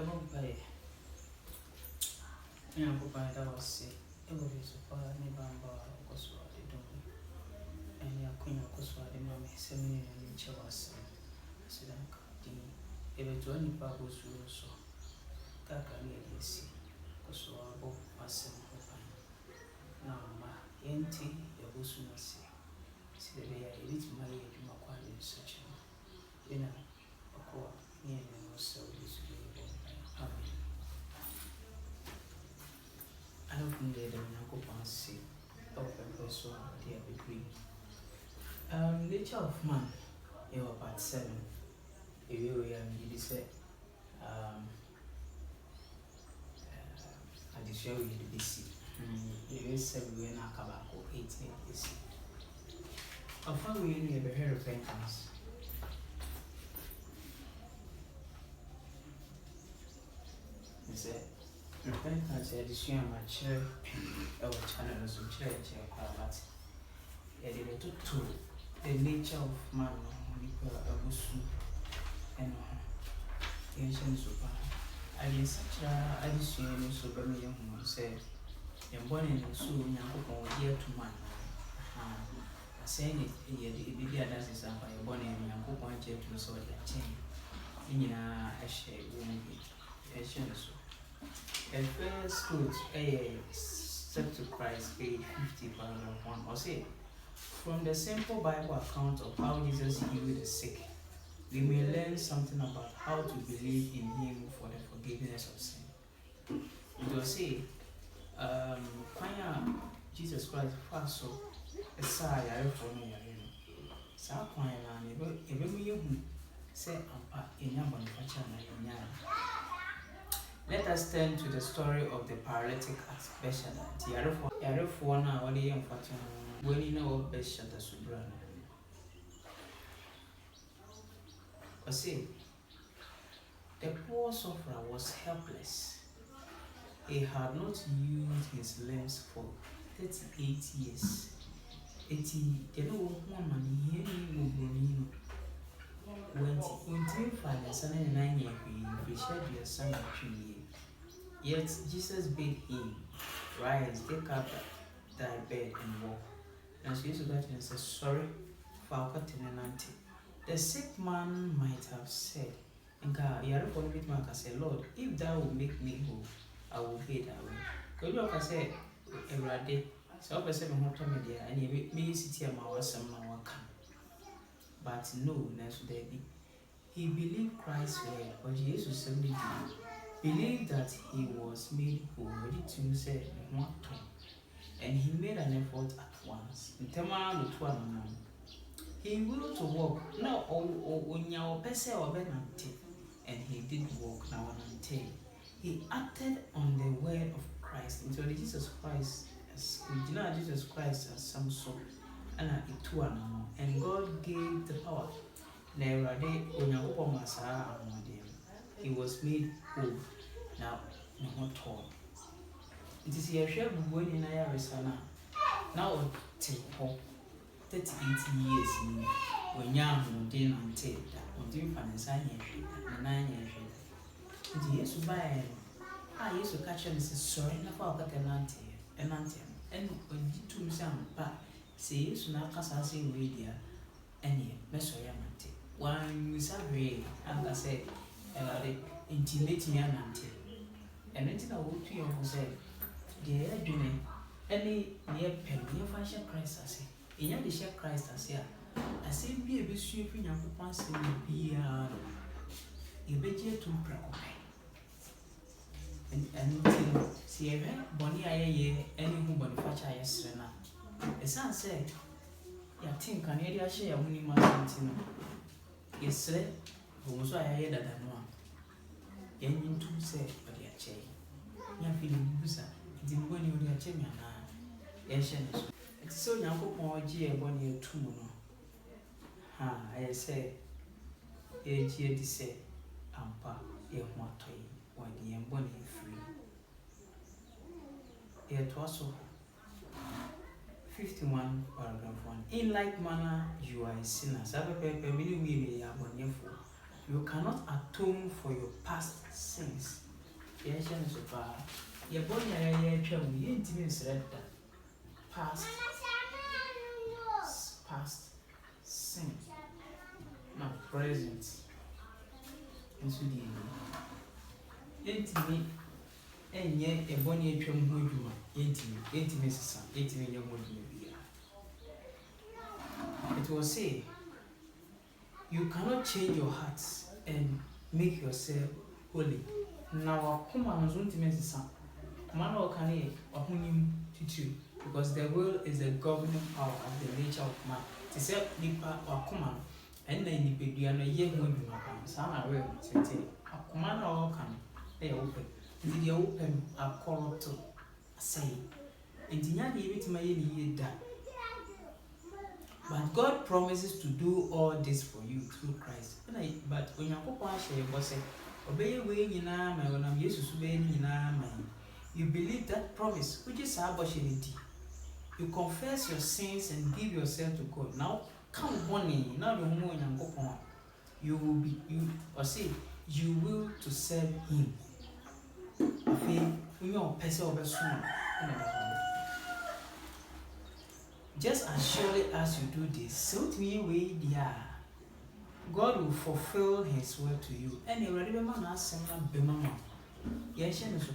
Vampire. That was sick. It was so far, never was what they do. And your queen was what the mammy sending in each of us. So then, if it's only Babos so that can be see. Because so I bought myself. Now, my auntie, the Busuma see. See the way I eat my head in my quiet such a dinner. A core near me was so disagreeable. I don't think they don't go and see. Of a person, they are between. Nature of man, you are part 7. If you say, I just show you the BC. You said we are not about 18 BC. How far we never heard repentance? He said, repentance, I just share my chair, our channels of church, but it is to the nature of man, a busu, and ancient super. I did such a addition so very young said, and born in the soon, young dear to man. Saying it, the idea that is up by a bonnet and young coupon jet to sort of chain. In a shade, a so. At first, good, a step to Christ paid 50 paragraph 1 or say. From the simple Bible account of how Jesus healed the sick, we may learn something about how to believe in Him for the forgiveness of sin. It will say, Jesus Christ first so a sigh for me. Sa say let us turn to the story of the paralytic at Bethesda. Yarefo na wale yem fatin when you know Bethesda subran. Or say the poor sufferer was helpless. He had not used his limbs for 38 years. You know, woman, he when you find a son and 9 years, we shared your son at 3 years. Yet Jesus bade him, rise, take up thy bed and walk. And so Jesus got and said, sorry, for the sick man might have said, and God, you are a bit man can say, Lord, if thou will make me whole, I will pay that way. Because you can say, every day, so I said, I'm not media, and you may sit here, my some now but no, next day. He believed Christ's word, but Jesus simply believed that he was made whole, ready to say, and he made an effort at once. He willed to walk, no, on your person or benanti, and he did walk now until he acted on the word of Christ. Into Jesus Christ, as Jesus Christ as some sort, and God gave the power. He was made whole. Now, no tall. It is a share of going in Arizona. Now, till 38 years when young didn't until that, on doing finance, 9 years. It is to buy. I used to catch him, sorry, enough for an auntie, and when you two some, but say, you soon cast us in radio, and ye, Messer Yamante. One is a ray, and I said, and I intimating an auntie. And then I would to you who said, dear, doing any near pen, near fashion Christ, I say, in your share Christ, I say, I say, be a bit sweeping young once in the piano. You bet you to preoccupy. And see a very bonny aye, any who manufacture a serena. The son said, ya think an area share winning my sentino. Yes, sir, who was I heard that one. Yen two said, but they are chain. You're feeling loser. It didn't go near Chimney. Yes, it's so young for G. 1 year 2 mono. Ha, I say, a G. say, Ampa, a motoy, 1 year 1 year free. It was so 51 paragraph 1. In like manner, you are a sinner. Sabe pepe, many women are 1 year for. You cannot atone for your past sins. Yes, so far. Your body, I travel, you intimate that past sin, now present. And so the intimate, and yet a bonny atrum who you are intimate, your body. It will say, you cannot change your heart and make yourself holy. Now, come on, intimate son. Man or can he or whom to because the will is the governing power of the nature of man. To say nipa or command, and then you be a year when you are son. I will say, a command or can they open. Did you open a call to say, and the young bit my year that. But God promises to do all this for you through Christ. But when you go on, say, obey way in my when I'm Jesus obeying in my. You believe that promise, which is opportunity. You confess your sins and give yourself to God. Now, come one now the more and go on. You will be you will to serve Him. Just as surely as you do this, so to me we dear, God will fulfill His word to you. And you already remember Bemama. Yes, and so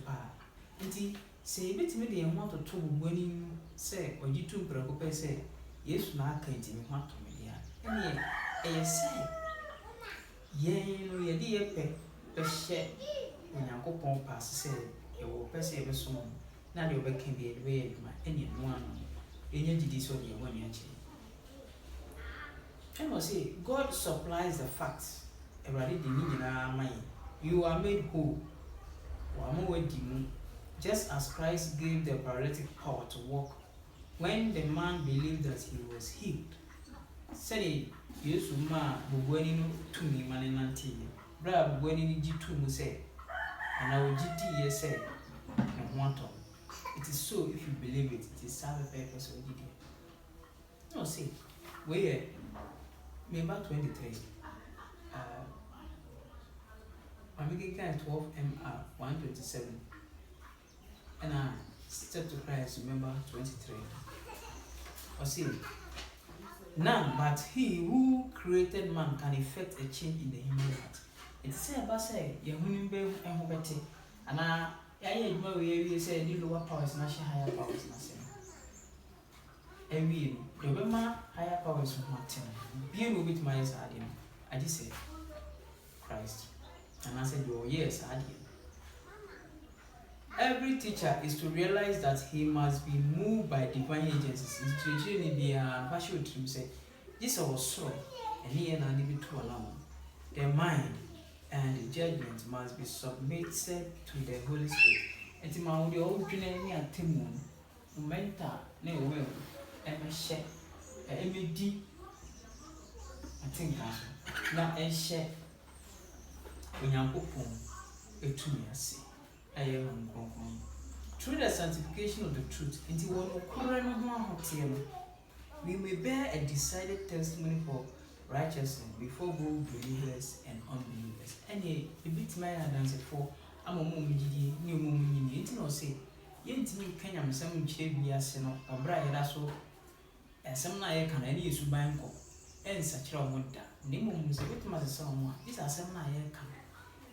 say bit me the want to talk when you say or you two brother say yes na can't want to me and ye say ye no ye dear pe share when you go pon pass say you will pass every song now you can be a way my any one any this one you want you and I say God supplies the facts already the need in you are made whole or more just as Christ gave the paralytic power to walk when the man believed that he was healed. Say, yes, ma, Bugwani to me, Maninanti, Bra Bugwani G2 say, and I will GT yes say, and want to. It is so if you believe it, it is serve the purpose of it. No, see, where member 23, I'm making 12 MR 127. And I step to Christ, remember 23. Or see, none but He who created man can effect a change in the human heart. It says about say, Yahunim be and Hobete, and I know we say the lower powers, not higher powers, and we remember higher powers of Martin. Being with my eyes, I just said Christ, and I said, oh, yes, I did. Every teacher is to realize that he must be moved by divine agencies. Intuition be a partial to say, this was so, and he and I need to allow. The mind and the judgment must be submitted to the Holy Spirit. And to my old dream at Timon, Menta, no will, and a share, a MD. I think now a share when you're open, a 2 years. Through the sanctification of the truth, we may bear a decided testimony for righteousness before both believers and unbelievers. And a bit my answer for I'm a mummy, new mummy, you know, say, Yent me can am some chaby as or bright as so, and some night can any use to banco, and such a wonder. Nemo is a bit my son, these are some night can,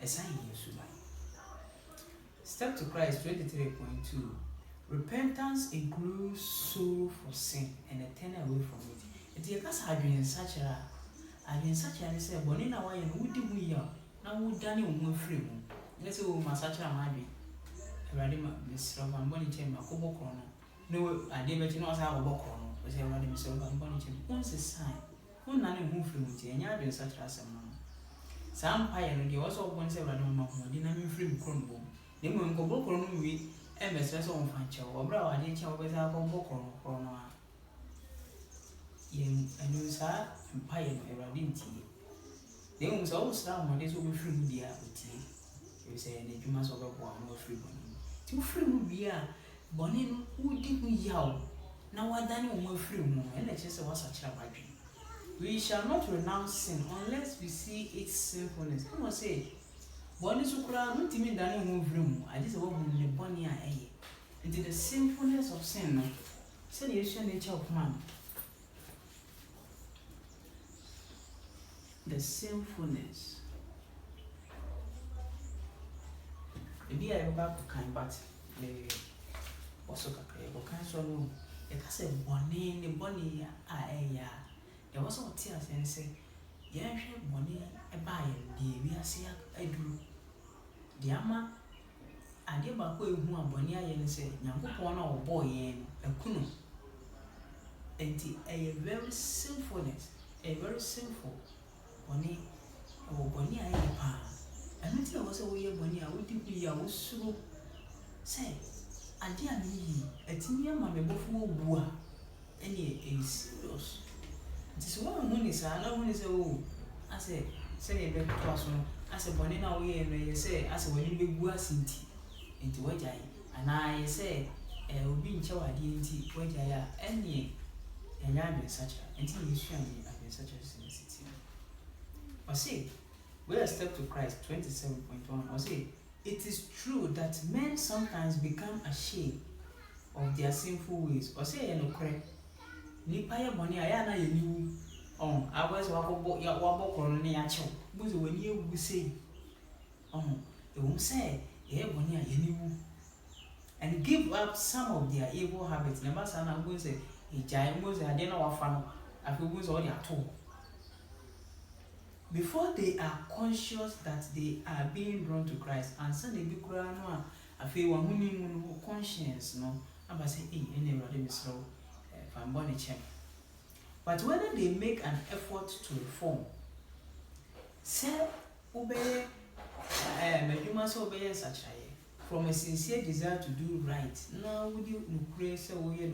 as I use to buy. Step to Christ 23.2. Repentance includes sorrow for sin and a turn away from it. It is I've been such a say, Bonina, why and would we are now would Danny will free moon. Let's go, Massacha, my be. Radima, Miss Roman Bonnie Chamber, Cobo Chrono. No, I didn't know how a book chrono was a Radima Silvan Bonnie Chamber. Once a sign, one nanny who flew with you, and you have been such as a man. Some pie and you also once a Radima, didn't free crumble. They won't go book on me, and Mrs. on Fancho, or brow, I didn't show with our book on. Yen and you sat and pie and Radinti. They was always down when this will be free beer with tea. You say, and you must over one more free bonnie. 2 free beer, Bonnie, who did me yow. Now I done more free moon, and let's just was a child. We shall not renounce sin unless we see its sinfulness. I must say, one is ukra no timi dane ho vrum. I just want to boni a eye. Into the sinfulness of sin. No. Say the usual nature of man. The sinfulness. Maybe I go back to kind, but also kind so no. It has a bonny, the bonny aya. There was all tears and say, yeah, money a buy the we are see I do. The ama I did back who are bonny and say, Yankupon or boy a kuno. And a very sinfulness, a very sinful bonny or bonny pa. And until I was away bonny, I would be a so say, I dear me, a teeny mamma before boa. Any is serious. It is one who is another one is oh, I say a bed person. I say bonny now we and you say, I say when you be guasinti into what I and I say, will be in chow identity, what I any and I been such a until you show me I've been such a sensitive. Or say, we are step to Christ 27.1. Or say, it is true that men sometimes become ashamed of their sinful ways. Or say, no correct. Nipa ya boni aya na ye niwu abos wakobo ya wabokro ne ya chew buzo wani ewu sei e won say ye boni aya niwu and give up some of their evil habits. Never say na go say e jai mo say ade na wafa no afi go say o dey ato before they are conscious that they are being drawn to Christ and say they be kura no afi wa huni mu conscience no aba say ene rade misro. But whether they make an effort to reform, say obey such from a sincere desire to do right. Now would you pray so we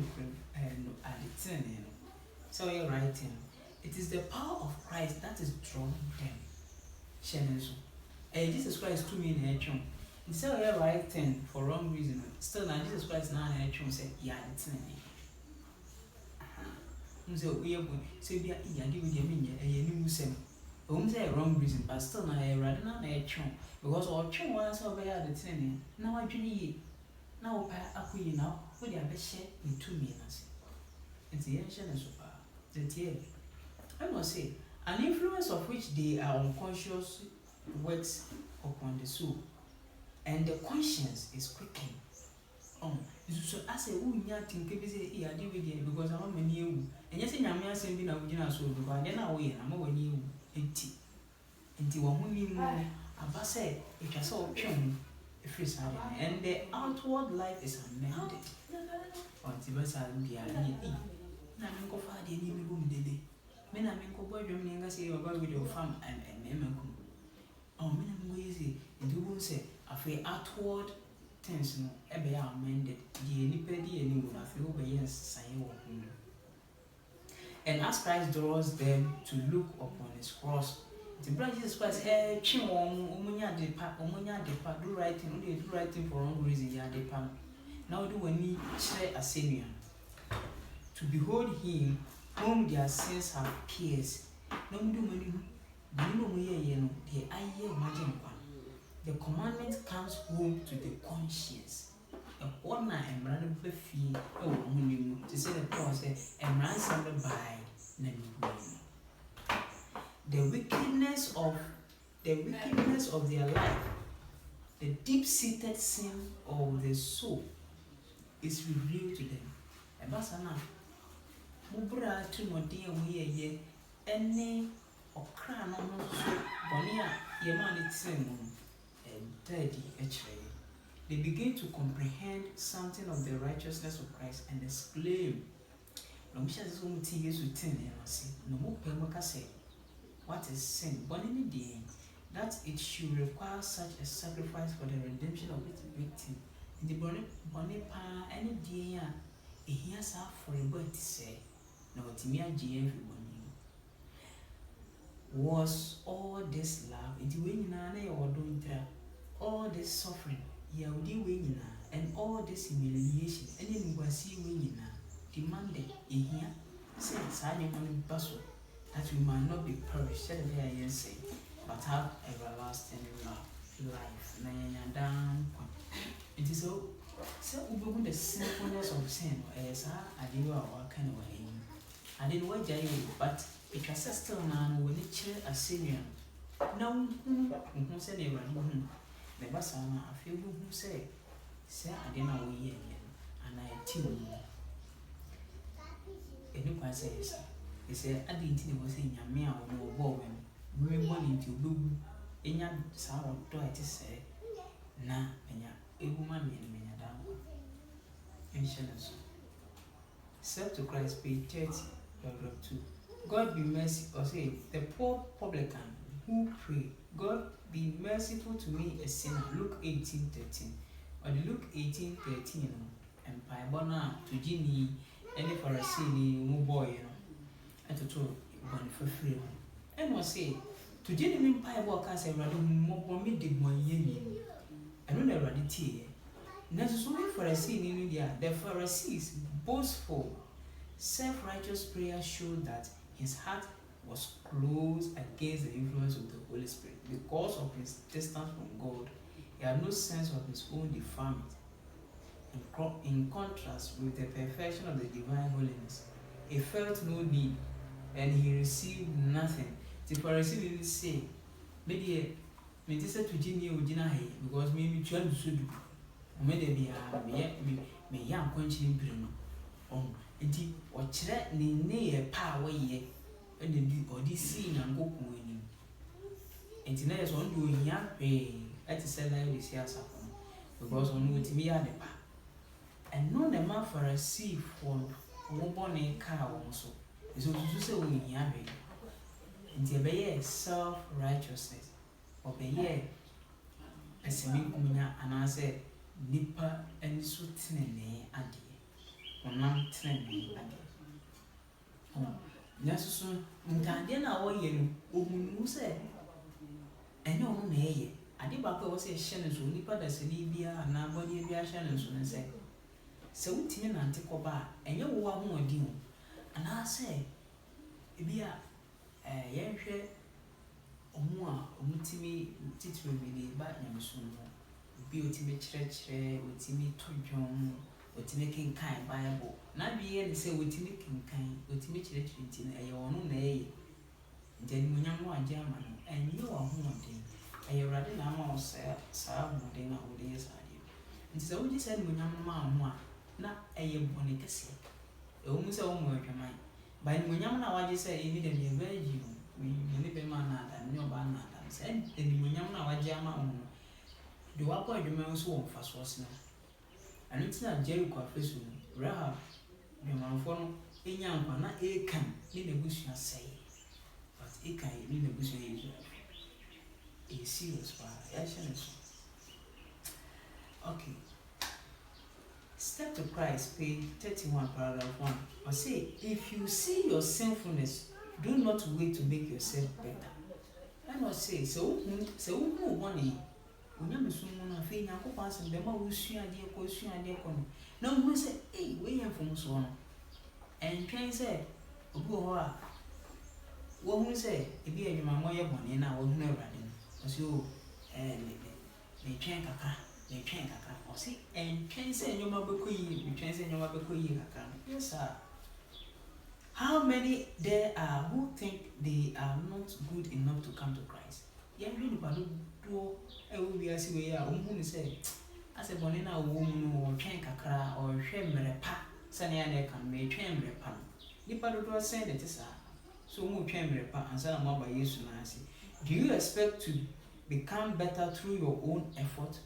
so you're writing. It is the power of Christ that is drawing them. Jesus Christ to me in a chum. Instead of you're writing for wrong reason. Still now Jesus Christ now in a chum say, yeah, it's so we are going to say, yeah, you with your minion, and you knew some. Say wrong reason, but still, I rather not a chum because all chum was over the training. Now I do now, I queen now, would you best share in 2 minutes? It's the ancient and so far. The tear. I must say, an influence of which they are unconscious works upon the soul, and the conscience is quickened. So I say, who nya think say, I deal with it because I'm a new. And yes, I'm not saying I would so because then I wait, I'm over new empty. Until one who I say, it has all chum, and the outward life is amended. Until I be a Naminko Fadi, any room daily. Men I mean, go boy, you say about with your farm and Emma. Oh, men easy, and you won't say, I feel outward. Things no ebe ya amended the anybody any would have obedience sign. And as Christ draws them to look upon his cross, the brother Jesus Christ chin umunya de pa do right thing, do right thing for wrong reason ya de pa. Now do we need share a senior to behold him whom their sins have pierced. No do many the imagine. The commandment comes home to the conscience. The honor and brother fee to say the process and ransomed by the wickedness of their life, the deep-seated sin of the soul is revealed to them. And that's enough. Mubra to no dear we any or crown almost so bonia yeman they begin to comprehend something of the righteousness of Christ and exclaim, no what is sin? That it should require such a sacrifice for the redemption of its victim. In the bonnet pa any dear, it hears out for a bird to say, no, Timia GM was all this love, into winning or doing that. All this suffering, and all this humiliation, and then we see demanded in here, since I am on the bustle, that we might not be perished, but have everlasting life. Na yɛnya down. It is so we the sinfulness of sin, as I do our kind of way. I didn't want to but it was still now when it chill a Syrian. Now, who said they were the Bassana, a few who say, I didn't know we and I tune. And you can say, he said, I didn't think it was in your meow or bowling. We were wanting to do in your sour toy to say, na, and ya, a woman in me down. And Shannon. Serve to Christ, page 30, paragraph 2. God be merciful, or say, the poor publican who prayed, God be merciful to me, a sinner. Luke 18:13. Or the Luke 18:13, and Pibona to Ginny, any Pharisee, no boy, and to two one for free. And was say, to Ginny mean Pibo cast a rather more did one year. I don't know already tea. Necessarily Pharisee in India, the Pharisees boastful. Self-righteous prayer showed that his heart was closed against the influence of the Holy Spirit. Because of his distance from God, he had no sense of his own defilement. In contrast with the perfection of the divine holiness, he felt no need and he received nothing. The Pharisee didn't say, maybe me said to Jimmy because maybe trying to do. Maybe me young quenching Bruno. Nti ɔkyerɛ ne nneyɛ pa a wɔyɛ ɛna ɔde sii Nyankopɔn anim. Nti na yɛ sɛ ɔno deɛ ohia hwee ɛte sɛ life de si asafo no because ɔno wɔtumi yɛ ade pa. Ɛno na ma Farisifoɔ wɔn bɔne kaa wɔn so. Nti ɔsusu sɛ ohia hwee. Nti ɛbɛyɛ self-righteousness. Ɔbɛyɛ pɛsɛmikunya anaasɛ nipa ani so tenenee adeɛ. Onam tenenee adeɛ. Nasusu ntadeɛ na wɔyɛ no ohunu sɛ ɛnyɛ ɔno na ɛyɛ. Ade baako a wɔsɛ ɛhyɛ no so nipa da sɛ ne biara anaa bɔdeɛ bi ahyɛ no so ne sɛ wotumi nante kɔba a ɛnyɛ wo ahoɔden o anaasɛ ebi a yɛhwɛ ɔmo a ɔmo tumi titiri bi de ba nyamesom no obi otumi kyerɛkyerɛ otumi to dwom otumi kenkan Bible na bi yɛ ne sɛ otumi kenkan otumi kyerɛkyerɛ nti no ɛyɛ ɔno na ɛyɛ nti animuonyam no agye ama no ɛnyɛ wɔ ahoɔden ɛyɛ Awurade na ama wo saa ahoɔden na wode yɛ saa adeɛ nti sɛ wogye sɛ animuonyam no ma ho a na ɛyɛ bɔne kɛseɛ ɛwɔ mu sɛ wɔmmɔ adwaman ba animuonyam no a wagye sɛ ɛni dɛm yɛ bɛgye wo ne bɛma naada ne ɔbaa naada sɛ animuonyam no a wagye ama wo no de wakɔ adwaman so wɔ mfasoɔ sena ɛno nti na Jericho afesu no Rahab dwamanfoɔ no ɛnya nkwa na ɛkan ne n'abusua sɛe but ɛkan ne n'abusua yɛ Israel ɛyɛ serious paa yɛahyɛ ne so. Okay, Step to Christ, page 31, paragraph 1. I say, if you see your sinfulness, do not wait to make yourself better. And I say, so who money? When you're someone a thing, I go past them, I will see a dear question, a dear con. No one say, hey, we are from so on. And train say, go what who say, if you are my mother, money now, will never run. As you, they train kaka. They train kaka. Or see, and train say your mother could you train say your mother could you kaka. Yes, sir. How many there are who think they are not good enough to come to Christ? Yeah, really, but do we see we are who say, as a bonina woman or train kaka or train merepa, Sanya can make train merepa. Nipa do say that is so move train merepa and son of by Yesu Nancy. Do you expect to become better through your own effort?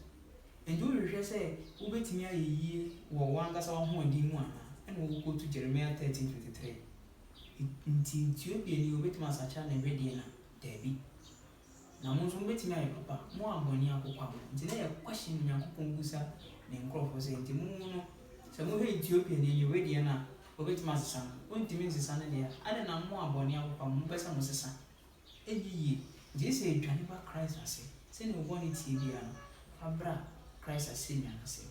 And do you say, Ubetimia ye or one gas or one demon, and we'll go to Jeremiah 13:23. In Ethiopia, you wait my such an ready Debbie. Now, most will wait me, papa, more money. Today, a question in Yakupungusa, and crop was saying, Timuno, some more Ethiopian in your ready and wait my son, won't you miss the son there? I don't know more money out of Mumpesa was a son. Eddie, this is Janiba Christ, I say, send one TV, Abra. Christ has seen and say,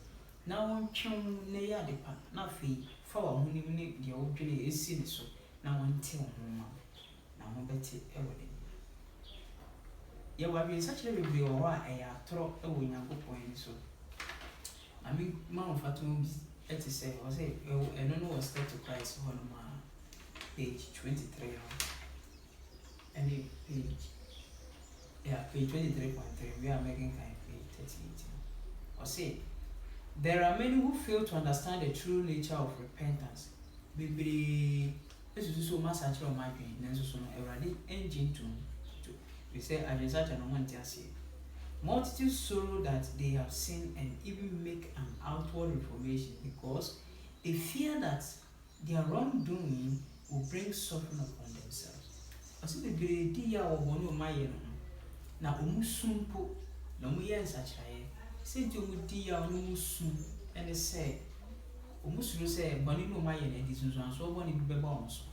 now one chum near the park, not fee, for whom the old Julie is seen so, now one till home. na ho bɛte ɛwɔ n'anim. Yɛwɔ adwensakyerɛ bebree wɔ hɔ a ɛyɛ atorɔ ɛwɔ Onyankopɔn ani so. Na me ma wo fato bi ɛte sɛ ɔsɛ ɛno no wɔ Step to Christ hɔ nom a page 23 hɔ ɛne page 23.3 we are making kind page 38. Ɔsɛ there are many who fail to understand the true nature of repentance. Bebree esusu so ma sakyerɛ ɔmo adwen nanso so no Awurade engye ntom. We say adwensakyerɛ no ho nte aseɛ. Multitudes sorrow that they have sinned and even make an outward reformation because they fear that their wrongdoing will bring suffering upon themselves. Ɔsɛ bebree di ya wɔ bɔne ɔmo ayɛ no ho na ɔmo su mpo na ɔmo yɛ nsakyerɛeɛ. Sɛ nti ɔmo di ya ɔmo mu su ɛne sɛ ɔmo suro sɛ bɔne no ɔmo ayɛ no adi sunsuansoɔ bɔne bi bɛba ɔmo so.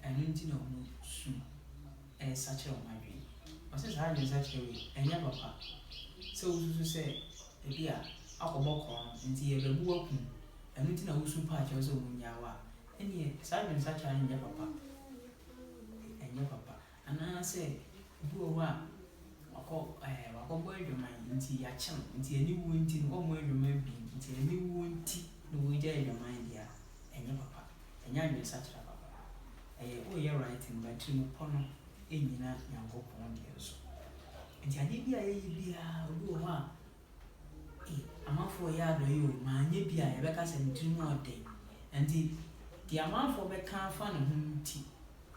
Ɛno nti na ɔmo su ɛsakyerɛ ɔmo adwene. Ɔsɛ saa adwensakyerɛ wei ɛnyɛ papa. Sɛ wosusu sɛ ebi a akɔbɔ korɔ no nti yɛbɛbu wakum ɛno nti na wosu pa akyerɛ sɛ ɔmo nyawa a ɛneɛ saa adwensakyerɛ no nyɛ papa. Ɛnyɛ papa. Anaasɛ ebi wɔ hɔ a wakɔbɔ adwaman nti yɛakye no nti ani wuo nti no ɔmmɔ adwaman bi nti ani wuo nti na wɔgya adwaman deɛ a ɛnyɛ papa. Ɛnyɛ adwensakyerɛ papa. Ɛyɛ woyɛ writing but mu pɔ no ɛnyina Nyankopɔn deɛ so. Nti adeɛ bi a yɛyɛ biara obi wɔ hɔ a amanfoɔ yɛ adɔyɛ o maanyɛ bi a yɛbɛka sɛ ne tirim ɔden. Nti deɛ amanfoɔ bɛka afa ne ho nti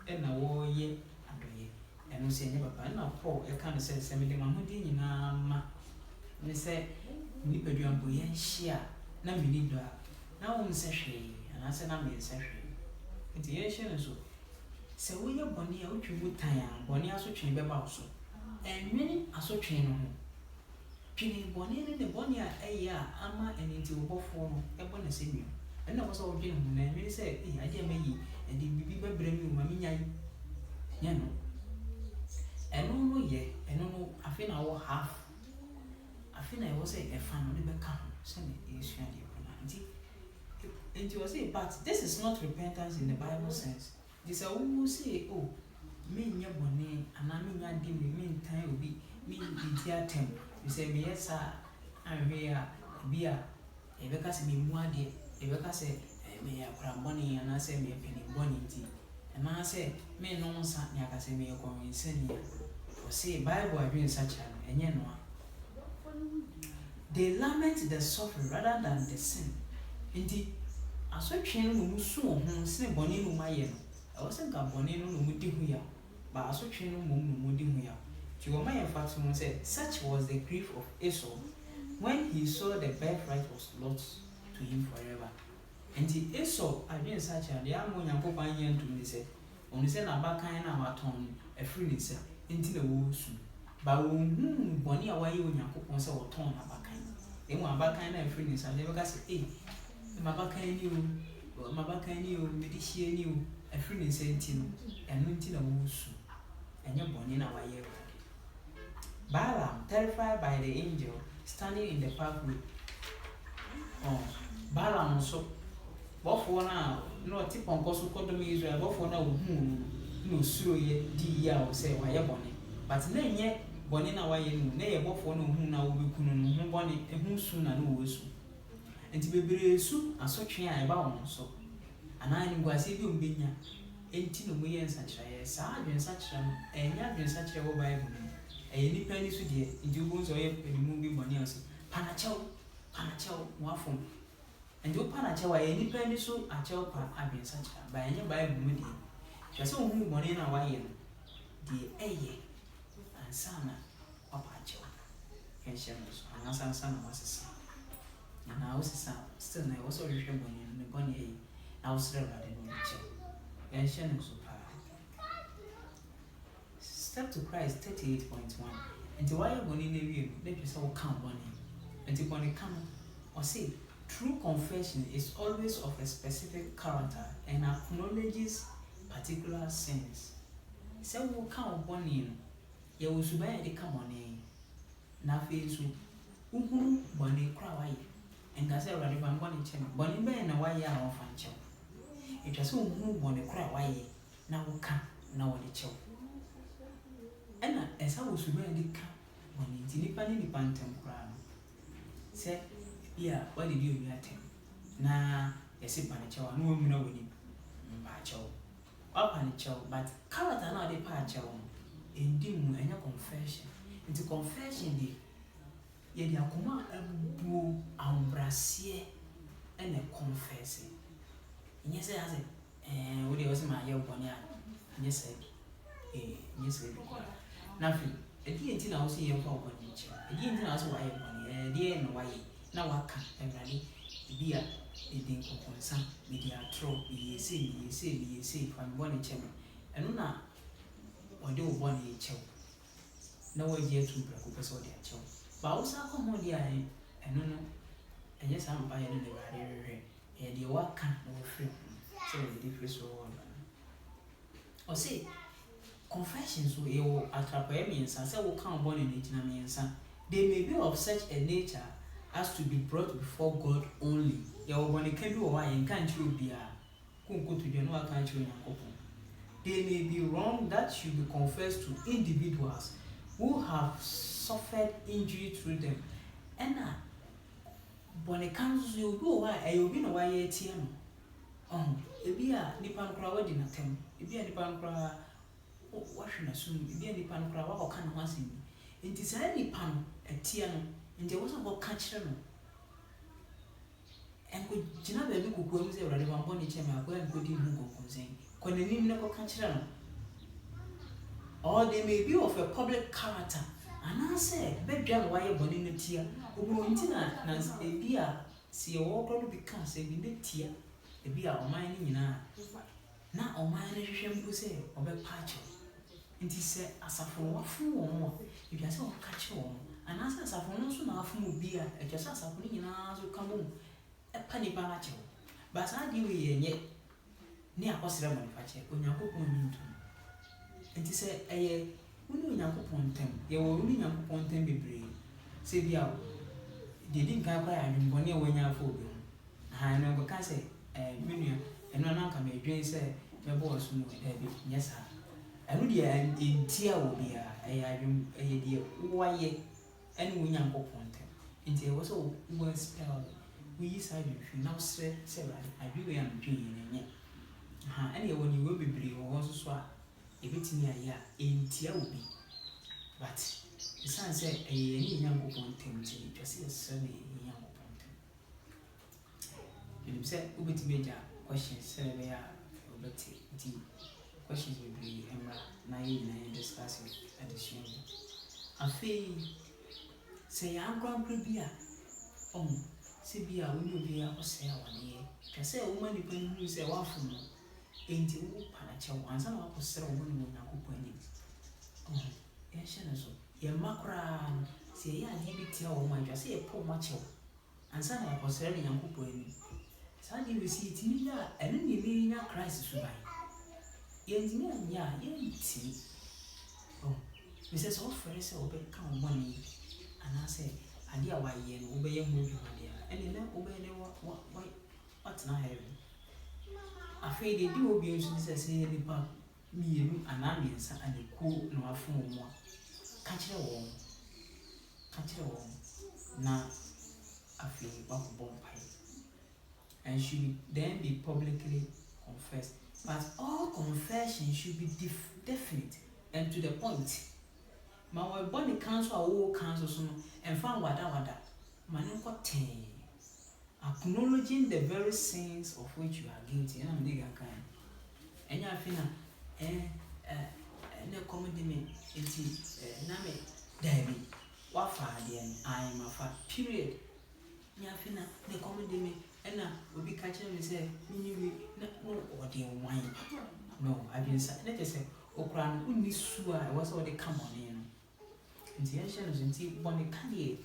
ɛna wɔyɛ adɔyɛ. Ɛno sɛ ɛnyɛ papa. Ɛna Paul ɛka no sɛ mede m'ahodeɛ nyinaa ma ne sɛ nnipadua mpo yɛnhyia na menni dɔ a na wonsɛ hwee anaasɛ na mensɛ hwee. Nti yɛnhyɛ no so sɛ woyɛ bɔne a wotwe mu tan a bɔne asotwe bɛba wo so. Ɛnwene asotwe no ho. Twene bɔne ne bɔne a ɛyɛ a ama ɛne nti wobɔfoɔ no ɛbɔ ne sɛ nwom. Ɛna wɔ sɛ wodwene ho na ɛnwene sɛ adeɛ a mayi ɛde bibi bɛbrɛ me o ma menya yi. Nyɛ no. Ɛno no yɛ ɛno no afei na wɔ half. Afei na ɛwɔ sɛ ɛfa no de bɛka ho sɛne yɛsua deɛ kɔna. Nti wɔ sɛ but this is not repentance in the Bible sense. This is who say oh menyɛ bɔne anaa menya de me mentan obi menti atem. You say me yes a anhwe a bi a ɛbɛka sɛ memu adeɛ ɛbɛka sɛ meyɛ akora bɔne anaasɛ meyɛ pɛni bɔne nti anaasɛ mennom nsa ne aka sɛ meyɛ kɔnwensani a ɔse Bible adwensakyerɛ no ɛnyɛ no a. They lament the suffering rather than the sin. Nti asotwe no mu su wɔ ho sɛ bɔne no mu ayɛ no ɛwɔ sɛ nka bɔne no mu di ho ya ba asotwe no mu di ho ya. Nti wɔma yɛ fato ho sɛ such was the grief of Esau when he saw the birthright was lost to him forever. Nti Esau adwensakyerɛ deɛ ama Onyankopɔn anyɛ ntom ne sɛ ɔno sɛ n'abakan na watɔn no afiri ne nsa nti na wɔresu. Ba wɔnhu bɔne a wayɛ Onyankopɔn sɛ wɔtɔn n'abakan. Emu abakan na afiri ne nsa deɛ bɛka sɛ m'abakan ni o mede hyia ni o afiri ne nsa nti no ɛno nti na wɔresu. Ɛnyɛ bɔne na wayɛ. Balaam, terrified by the angel standing in the pathway. Balaam so bɔfoɔ na ɔte pɔnkɔ so kɔdɔm Israel bɔfoɔ na ohuu no na osuro yɛ di yɛ a sɛ wayɛ bɔne. But na nyɛ bɔne na wayɛ no na yɛ bɔfoɔ na ohuu na wɔbɛku no ho bɔne ehu su na no wɔsu. Nti bebree su asotwe a ɛba wɔn so. Anaa nimguase bi ombenya. Enti no mo yɛ nsakyerɛeɛ. Saa adwensakyerɛ no ɛnyɛ adwensakyerɛ wɔ Bible no. Ɛyɛ nipa ni so deɛ nti wobɔ nso ɔyɛ panimu bi bɔne ase. Panakyɛw wafom. Nti wo panakyɛw a ɛyɛ nipa ni so akyɛw pa adwensakyerɛ. Ba ɛnyɛ Bible mu deɛ. Hwɛ sɛ ohun bɔne na wayɛ no deɛ ɛyɛ ansa na wapa akyɛw. Yɛnhyɛ no so anasa na wasesa. Na wosesa still na ɛwɔ sɛ ɔhwehwɛ bɔne no ne bɔne ɛyɛ na wosrɛ Awurade no akyɛw. Yɛnhyɛ no so paa. Step to Christ 38.1. Nti wayɛ bɔne na wie no na twe sɛ woka bɔne. Nti bɔne ka no ɔse true confession is always of a specific character and acknowledges particular sins. Sɛ woka bɔne no yɛwɔ suban yɛde ka bɔne na afei nso wohunu bɔne kora wayɛ. Nka sɛ Awurade fa bɔne kyɛ me bɔne bɛyɛ na wayɛ a wɔmfa nkyɛw. Ɛtwa sɛ wohunu bɔne kora wayɛ na woka na wɔde kyɛw. ɛna ɛsa wɔ suban de ka bɔne nti nipa ne nipa ntɛm koraa no sɛ bia wɔde di owi atɛm na yɛsi pa ne kyɛw a na wɔn nyina wɔ nim mpa akyɛw wapa ne kyɛw but character na ɔde pa akyɛw no endi mu ɛnyɛ confession nti confession de yɛde akoma abubuo ahobraseɛ ɛna confess nyɛ sɛ ase wode wɔsi ma yɛ bɔne a nyɛ sɛ nyɛ sɛ bi koraa na afei ɛdeɛ nti na wɔsi yɛ mfa bɔne kyɛw ɛdeɛ nti na wɔsi wayɛ bɔne ɛdeɛ na wayɛ na waka ɛwurade ebi a ɛdi nkɔkɔnsa mede atorɔ meyɛsei fa me bɔne kyɛ me ɛno na ɔde wo bɔne kyɛw na wɔagye ato brɛko pɛ sɛ ɔde akyɛw ba wo sa kɔ ho deɛ a ɛno no ɛnyɛ saa mpa yɛ no na Awurade hwehwɛ ɛyɛ deɛ waka na wɔfiri ho sɛ wɔde firi so wɔ no ɔse confession so yɛwɔ atrapɔeɛ mmiɛnsa sɛ woka wo bɔne no gyina mmiɛnsa they may be of such a nature as to be brought before God only yɛwɔ bɔne ka bi wɔ hɔ a yɛnka nkyerɛ obiara konkotodwa na waka nkyerɛ Onyankopɔn they may be wrong that should be confessed to individuals who have suffered injury through them ɛna bɔne ka nso so obi wɔ hɔ a ɛyɛ obi na wayɛ atia no ebi a nipa no koraa wadi n'atam ebi a nipa no koraa wahwɛ n'asom ebi a nipa no koraa wakɔka ne ho asɛm bi nti saa nipa no atia no nti ɛwɔ sɛ wɔka kyerɛ no ɛnkɔgyina baabi kokoa mu sɛ Awurade ma bɔne kyɛ me akɔyɛ nkɔdi mu nkɔnkɔnsɛn kɔ n'anim na kɔka kyerɛ no or they may be of a public character anaasɛ bɛdwa na wayɛ bɔne no tia obi nti na ebi a si ɛwɔ kɔ no bi ka sɛ bi bɛtia ebi a ɔman no nyinaa na ɔman no hwehwɛ mpo sɛ ɔbɛpa akyɛw nti sɛ asafo wafom wɔn a ebia sɛ wɔka kyerɛ wɔn anaasɛ asafo no nso na afom obi a ɛkyɛ sɛ asafo no nyinaa nso ka bom ɛpa nipa no akyɛw ba saa deɛ wei yɛnyɛ ne akɔsrɛ bɔne fakyɛ Onyankopɔn ni ntom nti sɛ ɛyɛ wo ne Onyankopɔn ntam yɛwɔ wo ne Onyankopɔn ntam bebree sɛ bi a deɛ di nkan koraa yɛ adwemmɔne a wɔanya afa obi ho ɛno bɛka sɛ me nua ɛno na anka madwen sɛ mɛbɔ wɔ so mu daabi nyɛ saa ɛno deɛ ɛntia wɔ biara ɛyɛ deɛ wowayɛ ɛne wo Nyankopɔn ntam nti ɛwɔ sɛ wowɔ spell woyi saa adwemfiri na wosrɛ sɛ Awurade adwene a medwen yɛ no ɛnyɛ ɛne yɛwɔ ne wɔ bebree wɔ hɔ nso so a ɛbɛtumi ayɛ a ɛntia wɔ bi but ɛsiane sɛ ɛyɛ yɛne Nyankopɔn ntam nti ɛtwa sɛ yɛsrɛ ne yɛne Nyankopɔn ntam menim sɛ wobɛtumi agya questions sɛ ɛbɛyɛ a wobɛte nti questions bebree mmra na yɛ nyinaa yɛdiscuss adesua bi afei sɛ yɛ ankorankora bi a sɛ bi a wone obi akɔsɛe awaneɛ twa sɛ woma nipa no hu sɛ woafom no enti wo pa na kyɛw ansa na wakɔsrɛ wo ne Onyankopɔn anim yɛhyɛ no so yɛmma koraa no sɛ yɛyɛ adeɛ bi tia wɔ mu a twa sɛ yɛpɔ wo makyɛw ansa na yɛkɔsrɛ ne Nyankopɔn anim saa deɛ bɛsi yɛtumi yɛ a ɛno ne yɛnya Christ so ban yɛntumi anyɛ a yɛntimi mesɛ sɛ wofrɛ sɛ wobɛka wo bɔne anaasɛ adeɛ a wayɛ no wobɛyɛ ho adwumadeɛ a ɛne na wobɛyɛ ne watena heaven afei deɛ di wɔ bio nso ne sɛ sɛ yɛ nipa mmienu anaa mmiɛnsa anekuo na wafom wɔ mu a ka kyerɛ wɔn na afei wakɔbɔ mpaeɛ and should then be publicly confessed but all confession should be definite and to the point ma wɔbɔ ne kanso a wɔwɔ kanso so no ɛmfa wada ma ne nkɔ tɛn acknowledging the very sins of which you are guilty ɛna mede gaka ɛnyɛ afei na ɛnɛ kɔm de me enti na me daabi wafa adeɛ no ayɛmafa period nyɛ afei na ne kɔm de me ɛna obi ka kyerɛ me sɛ menyiwe na ɔde wan no adwensa ne kyɛ sɛ okura no wonni su a ɛwɔ sɛ wɔde ka bɔne no nti yɛhyɛ no so nti bɔne ka deɛ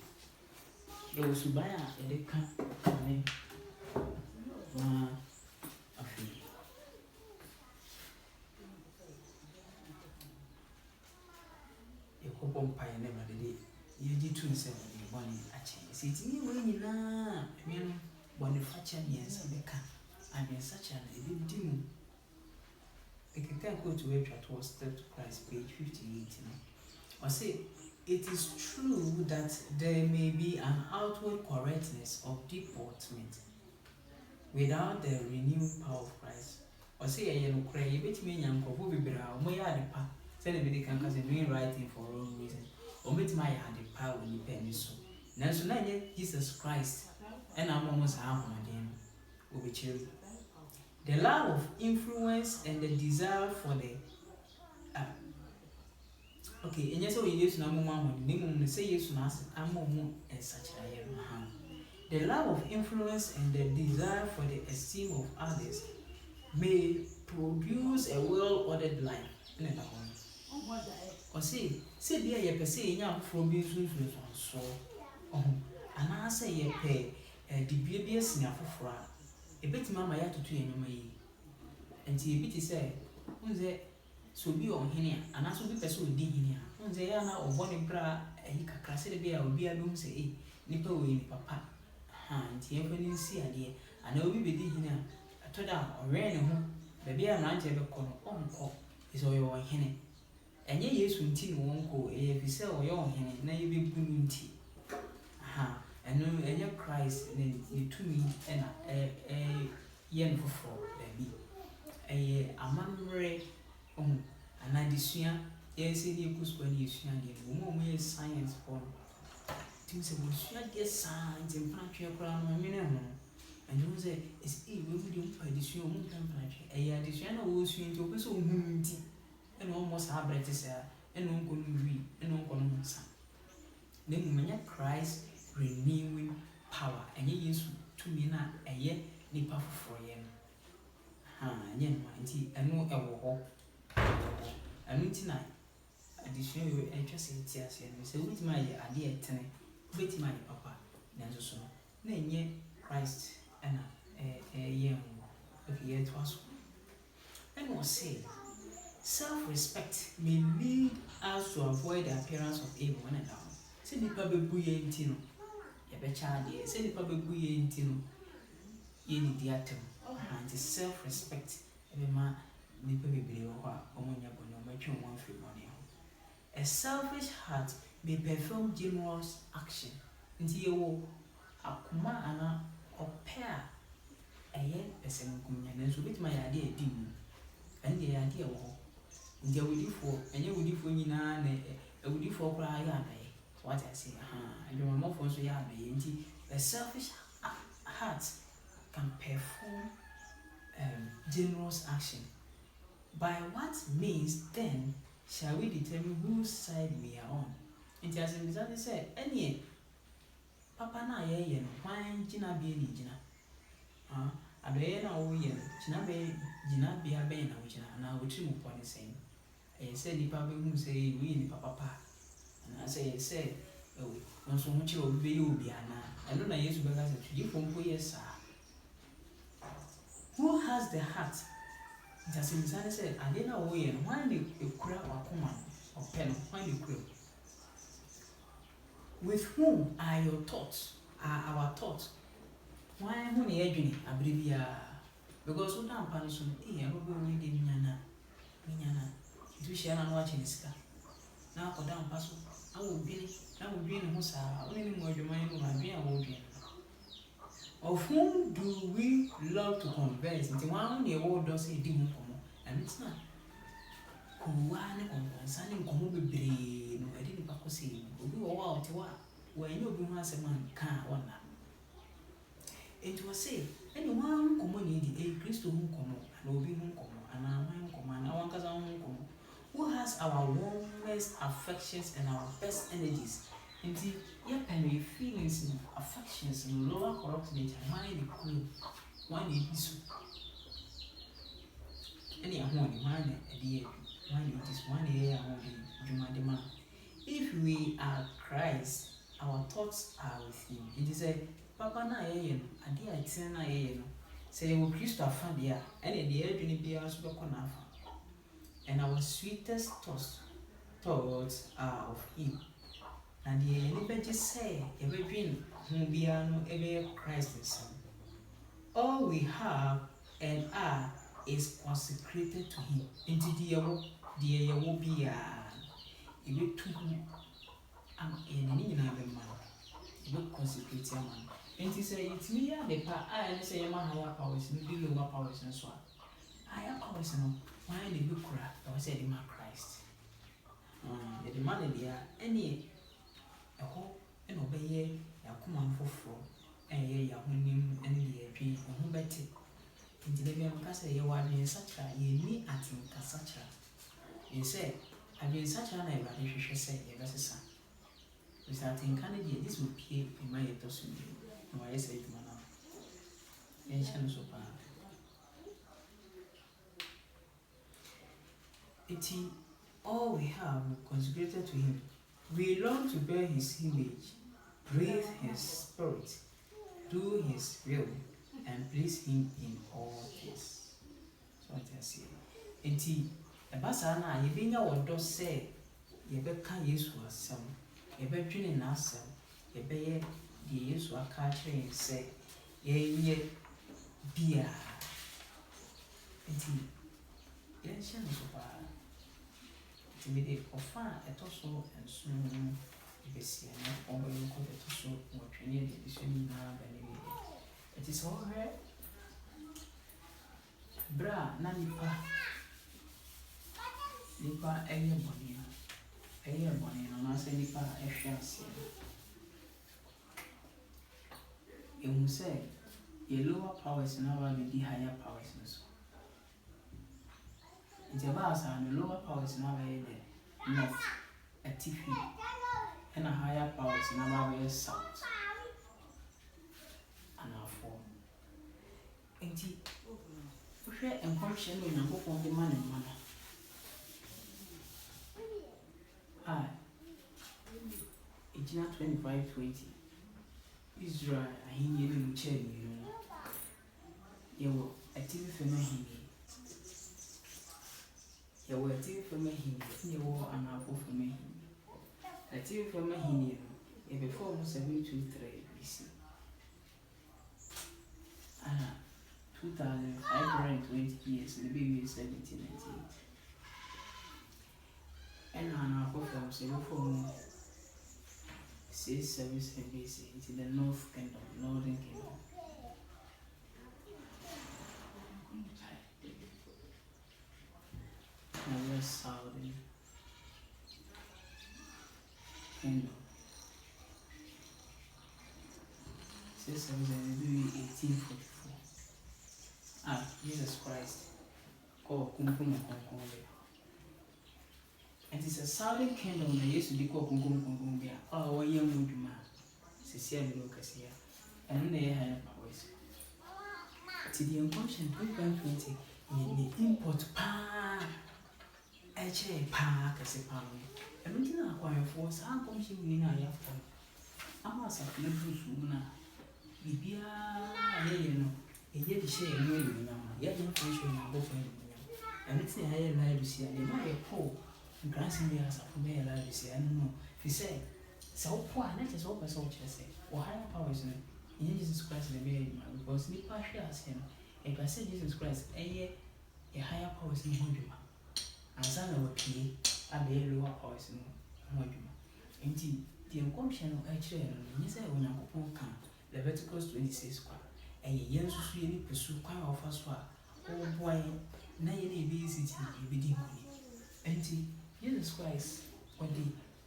yɛwɔ suban a yɛde ka bɔne na afei yɛkɔbɔ mpaeɛ ne Awurade de yɛgye to sɛ wɔde bɔne akyɛ sɛ ɛtumi wɔ nyinaa ɛmeɛ no bɔne fakyɛ mmiɛnsa bɛka adwensakyɛ no ɛbɛdi mu ɛkeka kootu wɔatwa toɔ Step to Christ page 58 no Or say, it is true that there may be an outward correctness of deportment without the renewed power of Christ. Or say, you know, cry, you bet me, young people, be better, or my yard pa, send a medical cousin doing writing for wrong reason, or meet my yard power when you pay me so. Now, so now, Jesus Christ, and I'm almost half my game, will be chill. The love of influence and the desire for the okay, and yes, we use no more when say yes, I'm more and such I am. The love of influence and the desire for the esteem of others may produce a well-ordered life in a home. Or say be a per se young from being so. Oh, and I say ye pay the baby senior for fra. A bit mamma yet to train me. And see a bit say, who's it? So be on here, and as we pursue dig here. When they are now of one bra, and he can crash it be a room say, nipple in papa. And here when you see a dear, and I will be digging here. I told her, or ran home, the beer ranch ever call on call is all your henny. And ye use when tea won't go, if you sell your henny, now you be booming tea. Aha, and no, and your cries, then you to me, and a yen for four, there be a memory. And I desua, yes, you could square you woman science form. Things about science and pantry crown a minimum. And you say, it's evil by the show moon pantry. A additional will swing to a so moonty and almost have better say, and uncle read and uncle son. Then when Christ renewing power and ye use to me now a year nipper for yen. Ha, yen, and no ever. And until I addition you just in tears and say, with my idea, with my papa, Nanzo so. Then ye Christ and a young, okay, it was. And was say, self respect may lead us to avoid the appearance of evil and down. Say the public buoy in Tino, a better idea, say the public buoy in Tino, ye the atom, and the self respect, every man. A selfish heart may perform generous action until you will akuma ana pair a young person and so with my idea dim and the idea war. And there will be for and you will be for me now a would for cry what I say, and you are more for so yard a selfish heart can perform generous action. By what means then shall we determine whose side we are on? It has been said, any papa na ye why Gina be any Gina? I be na o ye, Gina be a ben, and I will trim upon the same. I said, the papa who say we in papa, and I say, oh, on so much you will be I don't know, yes, because you from yes, sir. Who has the heart? Just in Sunday said, I didn't know why you crowd or command or pen, why you crowd. With whom are your thoughts? Are our thoughts? Why when you agony, I believe ya because we don't punish here, we will read in Miana. It will share and watching this car. Now for down pass, I will be in Musa, only more the money will be a woman. Of whom do we love to converse? Into one year old does a demon come, and it's not. One concerning come be brain, I didn't back say, we go out to what? When you be once a man can't one. It was said, anyone community a Christo who come, and will be whom come, and our mind come, and our cousin come. Who has our warmest affections and our best energies? Indeed, your penny feelings and affections and lower corrupt nature, mind the cool, one is any among one a dear, one it is 1 year only, demand. If we are Christ, our thoughts are with him. It is a papa na a dear tina say, will Christopher dear, and a dear Juniper Subaconafa. And our sweetest thoughts are of him. And the anybody say, every dream whom be no ever Christ the Son. All we have and are is consecrated to him. Into the will be yɛbɛtu ho yɛne nyinaa bɛma no, yɛbɛconsecrate ama no. Nti sɛ yɛtumi yɛ ade pa a ɛne sɛ yɛma higher powers no di lower powers no so a, higher powers no wɔn ayɛ na ɛbɛkura ɛwɔ sɛ yɛde ma Christ. Yɛde ma no deɛ a ɛneɛ ɛhɔ ɛna ɔbɛyɛ yɛakoma no foforɔ ɛyɛ yɛahonim ɛne deɛ yɛdwen ɛho bɛte. Nti da biara meka sɛ yɛwɔ adwensakyera a yɛnni atenkasakyera. Yɛn sɛ adwensakyera na Awurade hwehwɛ sɛ yɛbɛsesa. Ɛfiri sɛ atenka no deɛ gye sɛ opie ɛma yɛtɔ so bio na wayɛ sɛ adwuma no a yɛnhyɛ no so paa. Nti all we have consecrated to him. We long to bear his image, breathe his spirit, do his will, and please him in all things. So what I say. Enti ɛba saa na yɛbɛnya wɔdɔ sɛ yɛbɛka Yesu asɛm, yɛbɛdwene n'asɛm, yɛbɛyɛ deɛ Yesu aka akyerɛ yɛn sɛ yɛnyɛ biara. Enti yɛnhyɛ no so paa. Nti mede ɔfa a ɛtɔ so nson no yɛbɛsia na ɔbɛyɛ nkɔ ɛtɔ so nwɔtwe ne yɛde ɛbɛsua no nyinaa ba ne wieɛ. Ɛti sɛ wohwɛ berɛ a na nipa ɛyɛ bɔne no anaasɛ nipa a ɛhwɛ aseɛ no, ɛhu sɛ yɛ lower powers no aba abɛdi higher powers no so. Nti ɛbaa saa no lower powers no abɛyɛ dɛ north atifi ɛna higher powers no aba abɛyɛ south anafoɔ. Nti wohwɛ nkɔmhyɛ no Onyankopɔn de ma ne mma no a ɛgyina 25:20 Israel ahenni no mu kyɛɛ mmienu no, yɛwɔ atifi fam ahenni, yɛwɔ atifi fam ahenni na yɛwɔ anafo fam ahenni. Atifi fam ahenni no yɛbɛfa ɔmo 723 BC ana 2520 years na bɛwie 1798. ɛna anafo fam sɛ yɛbɛfa ɔmo 677 BC into the northern kingdom. And the southern kingdom. 1844. Jesus Christ called Kumkum. And it's a southern kingdom na Yesu di kɔ Kumkum bia a wɔyɛ mu dwuma sisi a no kɛseɛ ɛno na yɛ higher powers. Ti di nkɔmhyɛ 2020 ne import paa ɛkyerɛ paa kɛse paa no ɛno nti na akwanfoɔ saa nkɔmhyɛ wei na yɛafɔ ama asafo no duru so mu na biribiara yɛyɛ no ɛyɛ de hyɛ ɛno anuonyam a yɛde nkɔmhyɛ Onyankopɔn anuonyam. ɛno nti na yɛayɛ live si a yɛma yɛpɔ nkransi bi asafo bɛyɛ live si ɛno no fi sɛ wopɔ a na kyerɛ sɛ wopɛ sɛ wokyerɛ sɛ wɔ higher powers no ɛnyɛ Jesus Christ na ɛbɛyɛ adwuma because nipa hwɛ aseɛ no ɛtwa sɛ Jesus Christ ɛyɛ yɛ higher powers no ho adwuma ansa na wapie abɛyɛ lower powers no ho adwuma. Nti deɛ nkɔmhyɛ no ɛkyerɛ no no nyɛ sɛ Onyankopɔn ka Leviticus 26 kwa ɛyɛ yɛn nso so yɛ nipa so kwan a wɔfa so a wɔboa yɛn na yɛn ɛbɛyɛ siti yɛbɛdi nkɔni. Nti Jesus Christ ɔde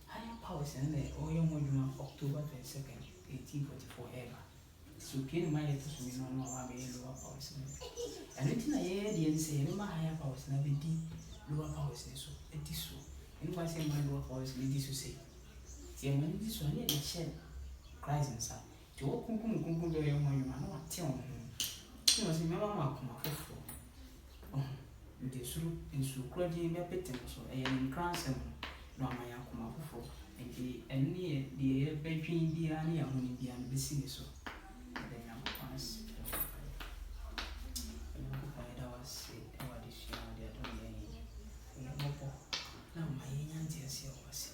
higher powers and the oil module October 22nd, 1844 ever. So King Maya to me no lower powers. And it's not a year say no higher powers never did lower powers so it is so. And why say my lower powers need this to say. See when this one the shed cries and sa. To walk kumkum very young man, you are not telling him. You must remember my come up for. The soup in so cruddy a petting so a cransem. No, my akuma for and near the bedroom Indiana, only the ambassador so. Then I pass. I was sick, I was this year, they don't know. Now, my auntie was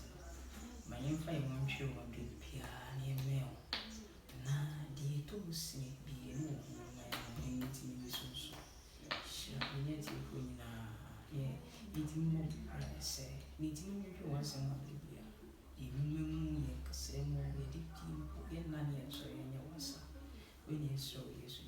my infant won't show up the piano mail. Nah, the two say be no, my dignity so. Shall we yet if we yeah, eating more, I say, meeting you once a month. Emu yɛnkasa mu yɛdidi mpo yɛnna ne yɛnsɔre yɛnyɛ wasa wei ne yɛsrɛ wo Yesu